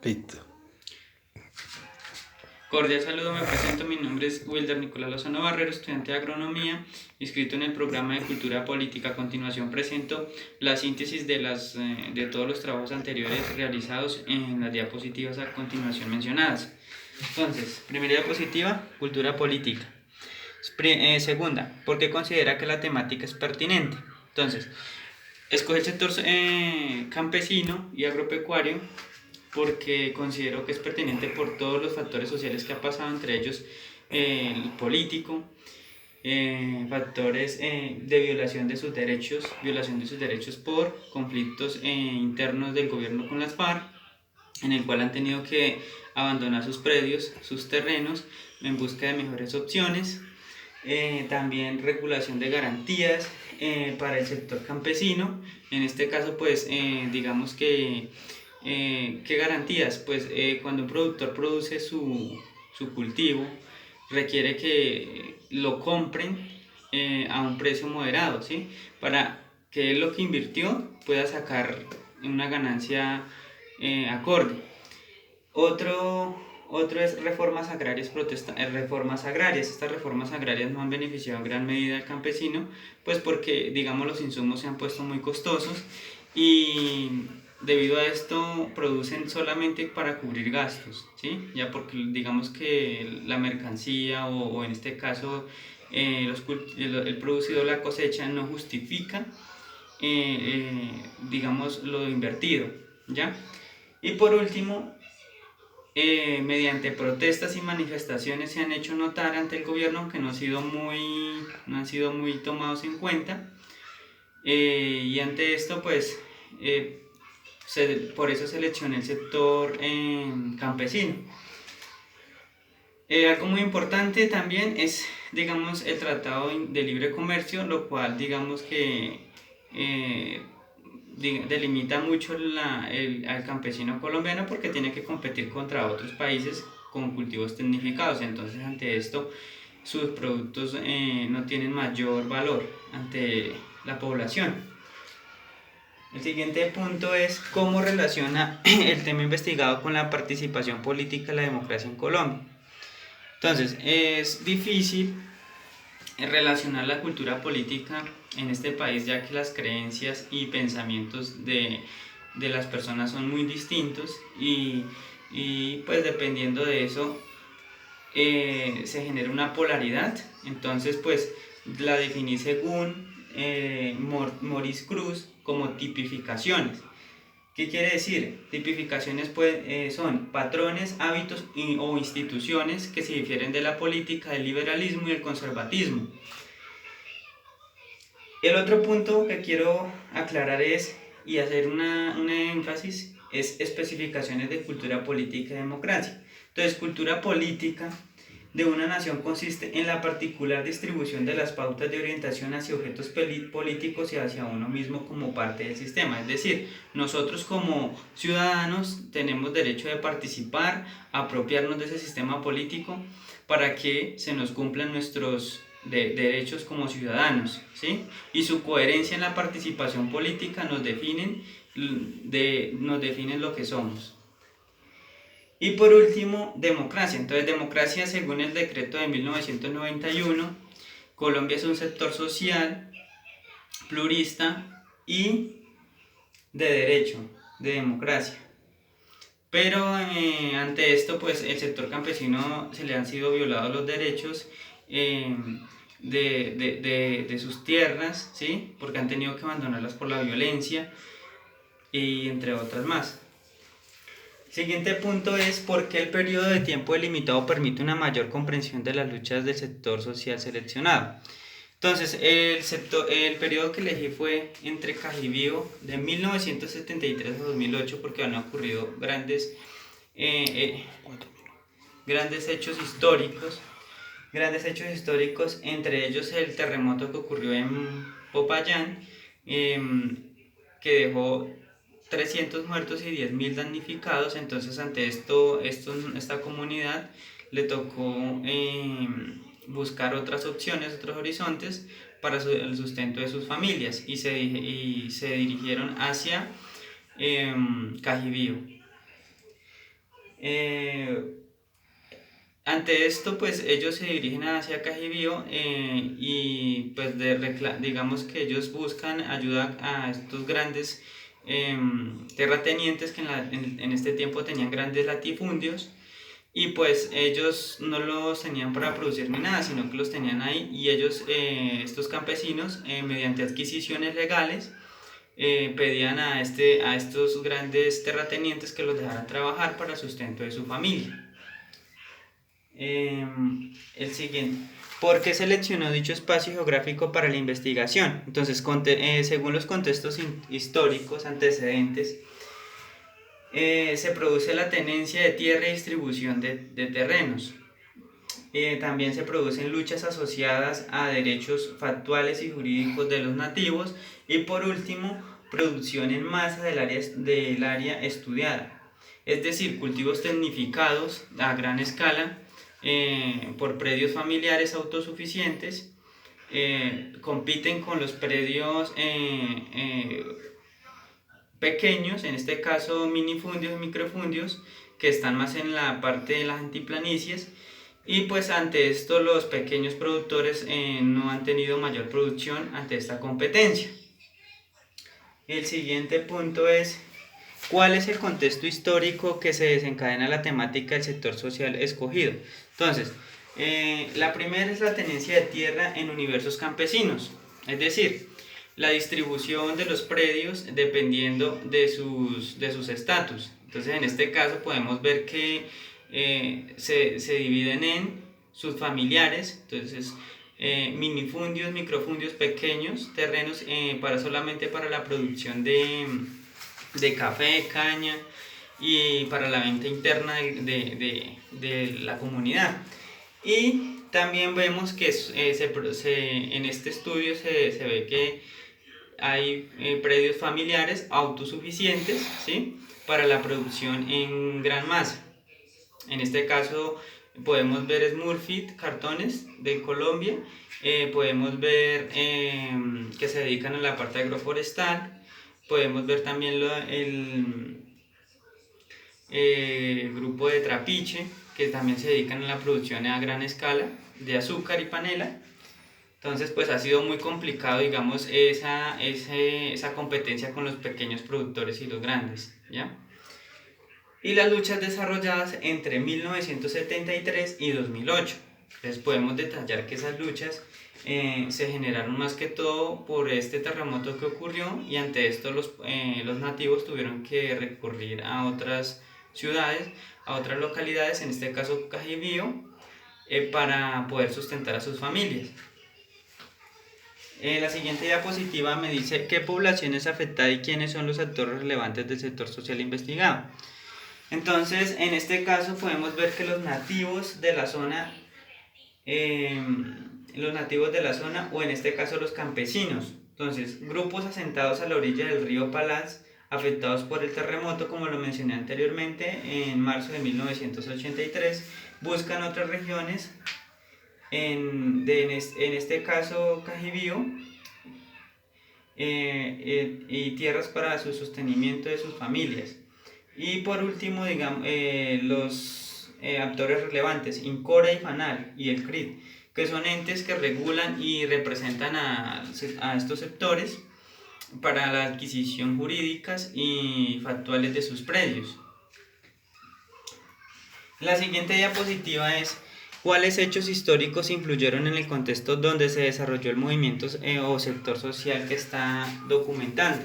Listo. Cordial saludo, me presento, mi nombre es Wilder Nicolás Lozano Barrero, estudiante de Agronomía, inscrito en el programa de Cultura Política. A continuación presento la síntesis de todos los trabajos anteriores realizados en las diapositivas a continuación mencionadas. Entonces, primera diapositiva, Cultura Política. Segunda, ¿por qué considera que la temática es pertinente? Entonces, escoge el sector campesino y agropecuario porque considero que es pertinente por todos los factores sociales que ha pasado, entre ellos el político, factores de violación de sus derechos por conflictos internos del gobierno con las FARC, en el cual han tenido que abandonar sus predios, sus terrenos, en busca de mejores opciones. También regulación de garantías para el sector campesino. En este caso, pues, digamos que ¿qué garantías? Pues cuando un productor produce su cultivo, requiere que lo compren a un precio moderado, ¿sí? Para que él lo que invirtió pueda sacar una ganancia acorde. Otro es reformas agrarias. Estas reformas agrarias no han beneficiado en gran medida al campesino, pues porque, digamos, los insumos se han puesto muy costosos y debido a esto producen solamente para cubrir gastos, ¿sí? Ya porque digamos que la mercancía o en este caso el producido, la cosecha no justifica, digamos, lo invertido, ¿ya? Y por último, mediante protestas y manifestaciones se han hecho notar ante el gobierno, aunque no han sido muy tomados en cuenta. Y ante esto, pues, por eso seleccioné el sector campesino. Algo muy importante también es, digamos, el Tratado de Libre Comercio, lo cual, digamos que delimita mucho al campesino colombiano porque tiene que competir contra otros países con cultivos tecnificados. Entonces, ante esto, sus productos no tienen mayor valor ante la población. El siguiente punto es cómo relaciona el tema investigado con la participación política y la democracia en Colombia. Entonces, es difícil relacionar la cultura política en este país, ya que las creencias y pensamientos de las personas son muy distintos y pues dependiendo de eso se genera una polaridad. Entonces, pues la definí según Maurice Cruz como tipificaciones. ¿Qué quiere decir? Tipificaciones son patrones, hábitos o instituciones que se difieren de la política, del liberalismo y del conservatismo. El otro punto que quiero aclarar y hacer un énfasis es especificaciones de cultura política y democracia. Entonces, cultura política de una nación consiste en la particular distribución de las pautas de orientación hacia objetos políticos y hacia uno mismo como parte del sistema. Es decir, nosotros como ciudadanos tenemos derecho de participar, apropiarnos de ese sistema político para que se nos cumplan nuestros derechos como ciudadanos, ¿sí? Y su coherencia en la participación política nos definen lo que somos. Y por último, democracia. Entonces, democracia según el decreto de 1991, Colombia es un sector social, plurista y de derecho, de democracia. Pero ante esto, pues el sector campesino se le han sido violados los derechos de sus tierras, ¿sí? Porque han tenido que abandonarlas por la violencia y entre otras más. Siguiente punto es por qué el periodo de tiempo delimitado permite una mayor comprensión de las luchas del sector social seleccionado. Entonces, el periodo que elegí fue entre Cajibío de 1973 a 2008 porque han ocurrido grandes hechos históricos, entre ellos el terremoto que ocurrió en Popayán, que dejó 300 muertos y 10.000 damnificados. Entonces, ante esta comunidad le tocó buscar otras opciones, otros horizontes para el sustento de sus familias y se dirigieron hacia Cajibío. Eh, Ante esto, pues ellos se dirigen hacia Cajibío y pues digamos que ellos buscan ayuda a estos grandes terratenientes que en este tiempo tenían grandes latifundios y pues ellos no los tenían para producir ni nada, sino que los tenían ahí y ellos, estos campesinos, mediante adquisiciones legales, pedían a estos grandes terratenientes que los dejaran trabajar para el sustento de su familia. El siguiente. ¿Por qué seleccionó dicho espacio geográfico para la investigación? Entonces, según los contextos históricos antecedentes, se produce la tenencia de tierra y distribución de terrenos. También se producen luchas asociadas a derechos factuales y jurídicos de los nativos. Y por último, producción en masa del área estudiada. Es decir, cultivos tecnificados a gran escala por predios familiares autosuficientes, compiten con los predios pequeños, en este caso minifundios y microfundios, que están más en la parte de las antiplanicies, y pues ante esto los pequeños productores no han tenido mayor producción ante esta competencia. El siguiente punto es: ¿cuál es el contexto histórico que se desencadena la temática del sector social escogido? Entonces, la primera es la tenencia de tierra en universos campesinos, es decir, la distribución de los predios dependiendo de sus estatus. Entonces, en este caso podemos ver que se dividen en sus familiares, entonces minifundios, microfundios, pequeños terrenos solamente para la producción de café, caña y para la venta interna de la comunidad. Y también vemos que en este estudio se ve que hay predios familiares autosuficientes, ¿sí?, para la producción en gran masa. En este caso podemos ver Smurfit cartones de Colombia, podemos ver que se dedican a la parte agroforestal, podemos ver también el grupo de Trapiche, que también se dedican a la producción a gran escala de azúcar y panela. Entonces pues ha sido muy complicado, digamos, esa competencia con los pequeños productores y los grandes, ¿ya? Y las luchas desarrolladas entre 1973 y 2008. Entonces podemos detallar que esas luchas se generaron más que todo por este terremoto que ocurrió, y ante esto los nativos tuvieron que recurrir a otras ciudades, a otras localidades, en este caso Cajibío, para poder sustentar a sus familias. La siguiente diapositiva me dice qué población es afectada y quiénes son los actores relevantes del sector social investigado. Entonces, en este caso podemos ver que los nativos de la zona, o en este caso los campesinos, entonces grupos asentados a la orilla del río Palaz, afectados por el terremoto, como lo mencioné anteriormente, en marzo de 1983, buscan otras regiones, en este caso Cajibío, y tierras para su sostenimiento de sus familias. Y por último, digamos, los actores relevantes, INCORA y FANAL y el CRID, que son entes que regulan y representan a estos sectores para la adquisición jurídicas y factuales de sus predios. La siguiente diapositiva es: ¿cuáles hechos históricos influyeron en el contexto donde se desarrolló el movimiento o sector social que está documentando?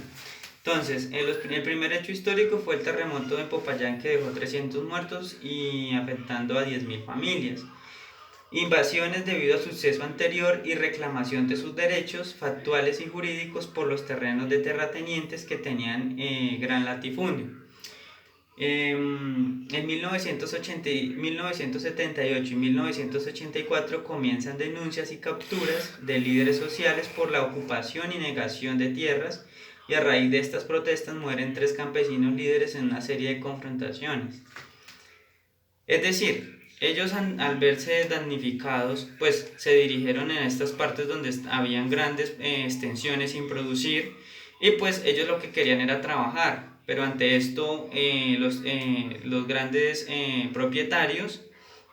Entonces, el primer hecho histórico fue el terremoto de Popayán, que dejó 300 muertos y afectando a 10.000 familias. Invasiones debido a suceso anterior y reclamación de sus derechos factuales y jurídicos por los terrenos de terratenientes que tenían gran latifundio. En 1978 y 1984 comienzan denuncias y capturas de líderes sociales por la ocupación y negación de tierras, y a raíz de estas protestas mueren 3 campesinos líderes en una serie de confrontaciones. Es decir, ellos al verse damnificados, pues se dirigieron en estas partes donde habían grandes extensiones sin producir, y pues ellos lo que querían era trabajar. pero ante esto los grandes propietarios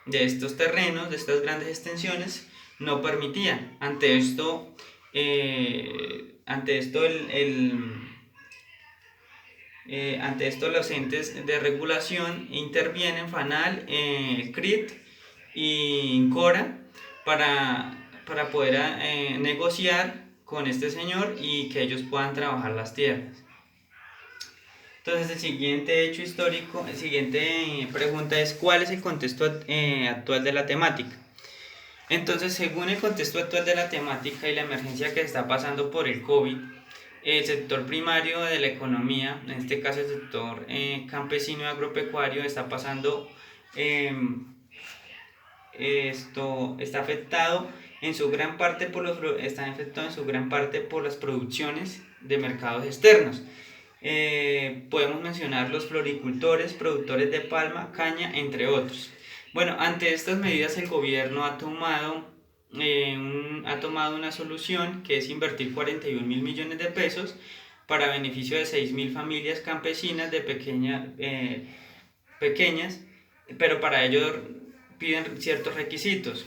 de estos terrenos, de estas grandes extensiones, no permitían. Ante esto los entes de regulación intervienen, FANAL, CRIT y INCORA, para poder negociar con este señor y que ellos puedan trabajar las tierras. Entonces el siguiente hecho histórico, la siguiente pregunta es: ¿cuál es el contexto actual de la temática? Entonces, según el contexto actual de la temática y la emergencia que está pasando por el COVID, el sector primario de la economía, en este caso el sector campesino y agropecuario, está pasando, está afectado en su gran parte por las producciones de mercados externos. Podemos mencionar los floricultores, productores de palma, caña, entre otros. Bueno, ante estas medidas el gobierno ha tomado una solución, que es invertir 41.000 millones de pesos para beneficio de 6.000 familias campesinas de pequeñas, pero para ello piden ciertos requisitos.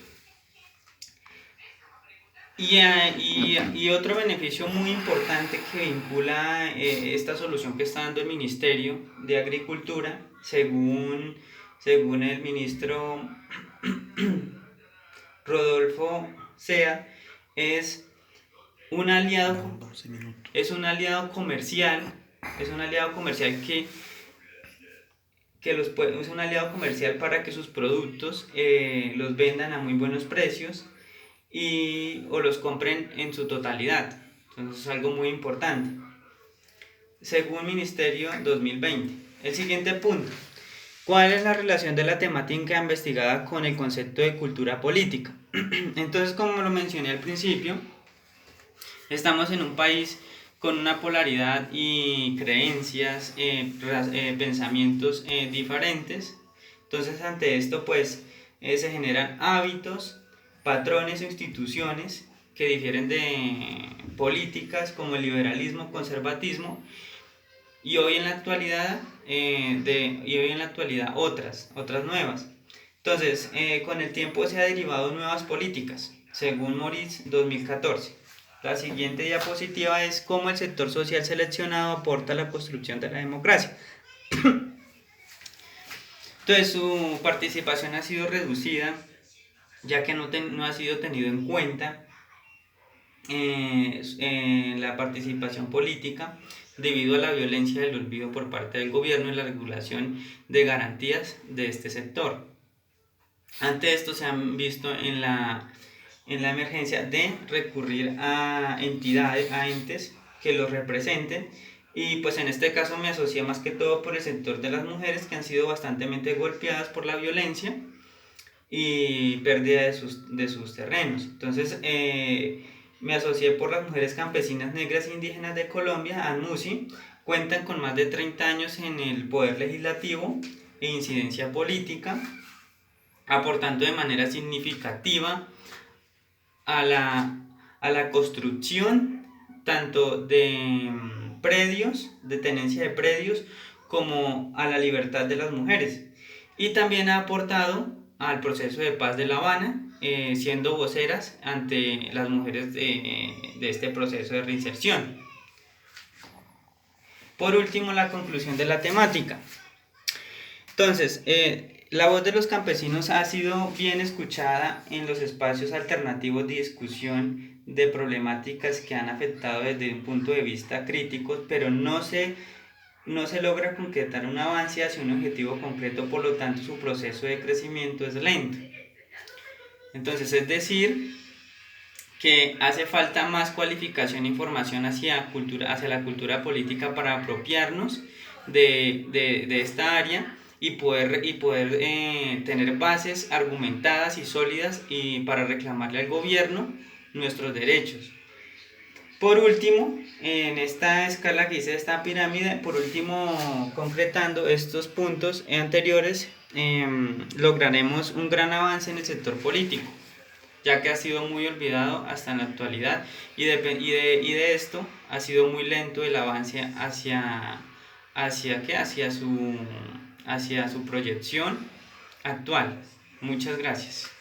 Y otro beneficio muy importante que vincula esta solución que está dando el Ministerio de Agricultura, según el ministro Rodolfo Sea, es un aliado comercial, es un aliado comercial para que sus productos los vendan a muy buenos precios o los compren en su totalidad. Entonces es algo muy importante, según Ministerio 2020. El siguiente punto: ¿cuál es la relación de la temática investigada con el concepto de cultura política? Entonces, como lo mencioné al principio, estamos en un país con una polaridad y creencias, pensamientos diferentes. Entonces, ante esto, pues, se generan hábitos, patrones o instituciones que difieren de políticas como el liberalismo, conservatismo, y hoy en la actualidad otras nuevas. Entonces, con el tiempo se han derivado nuevas políticas, según Moritz 2014. La siguiente diapositiva es cómo el sector social seleccionado aporta a la construcción de la democracia. Entonces, su participación ha sido reducida, ya que no ha sido tenido en cuenta en la participación política, debido a la violencia y el olvido por parte del gobierno y la regulación de garantías de este sector. Ante esto se han visto en la emergencia de recurrir a entidades, a entes que los representen, y pues en este caso me asocié más que todo por el sector de las mujeres, que han sido bastante golpeadas por la violencia y pérdida de sus terrenos. Entonces me asocié por las mujeres campesinas, negras e indígenas de Colombia, ANMUSI. Cuentan con más de 30 años en el poder legislativo e incidencia política, aportando de manera significativa a la construcción tanto de predios, de tenencia de predios, como a la libertad de las mujeres. Y también ha aportado al proceso de paz de La Habana, siendo voceras ante las mujeres de este proceso de reinserción. Por último, la conclusión de la temática. Entonces, la voz de los campesinos ha sido bien escuchada en los espacios alternativos de discusión de problemáticas que han afectado desde un punto de vista crítico, pero no se logra concretar un avance hacia un objetivo concreto, por lo tanto su proceso de crecimiento es lento. Entonces, es decir, que hace falta más cualificación e información hacia la cultura política para apropiarnos de esta área y poder tener bases argumentadas y sólidas y para reclamarle al gobierno nuestros derechos. Por último, en esta escala que hice, esta pirámide, por último, concretando estos puntos anteriores, lograremos un gran avance en el sector político, ya que ha sido muy olvidado hasta en la actualidad, y de esto ha sido muy lento el avance hacia hacia qué, hacia su proyección actual. Muchas gracias.